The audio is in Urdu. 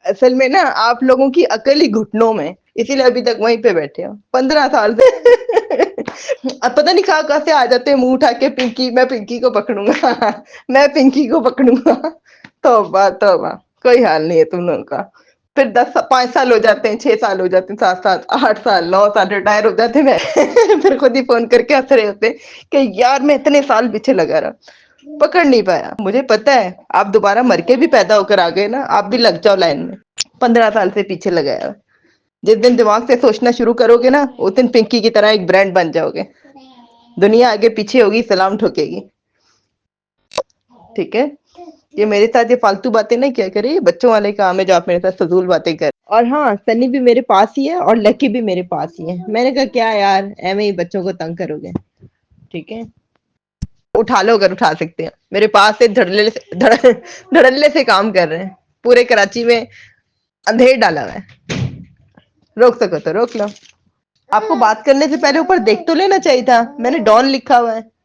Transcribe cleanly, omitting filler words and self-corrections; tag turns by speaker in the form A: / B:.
A: اصل میں نا آپ لوگوں کی عقل ہی گھٹنوں میں، اسی لیے ابھی تک وہیں پہ بیٹھے ہو 15 سال سے۔ اب پتہ نہیں کہاں سے آ جاتے ہیں منہ اٹھا کے، پنکی میں پنکی کو پکڑوں گا، میں پنکی کو پکڑوں گا۔ توبہ توبہ، کوئی حال نہیں ہے تم لوگوں کا۔ پھر 5 سال ہو جاتے ہیں، 6 سال ہو جاتے ہیں، 7 سال، 8 سال، 9 سال ریٹائر ہو جاتے ہیں، پھر خود ہی فون کر کے ہنس رہے ہوتے کہ یار میں اتنے سال پیچھے لگا رہا، پکڑ نہیں پایا۔ مجھے پتا ہے آپ دوبارہ مر کے بھی پیدا ہو کر آ گئے نا، آپ بھی لگ جاؤ لائن میں۔ 15 سال سے پیچھے لگایا، جس دن دماغ سے سوچنا شروع کرو گے نا، اس دن پنکی کی طرح ایک برانڈ بن جاؤ گے، دنیا آگے پیچھے ہوگی، سلام ٹھوکے گی۔ ٹھیک ہے، یہ میرے ساتھ یہ فالتو باتیں نہیں کیا کرے، بچوں والے کام ہے جو آپ میرے ساتھ فضول باتیں کر۔ اور ہاں، سنی بھی میرے پاس ہی ہے اور لکی بھی میرے پاس ہی ہے۔ میں نے کہا کیا یار ایویں ہی بچوں کو تنگ کرو گے، ٹھیک ہے، اٹھا لو اگر اٹھا سکتے ہیں، میرے پاس سے دھڑلے سے کام کر رہے ہیں، پورے کراچی میں اندھیر ڈالا ہوا ہے، روک سکو تو روک لو۔ آپ کو بات کرنے سے پہلے اوپر دیکھ تو لینا چاہیے تھا، میں نے ڈان لکھا ہوا ہے۔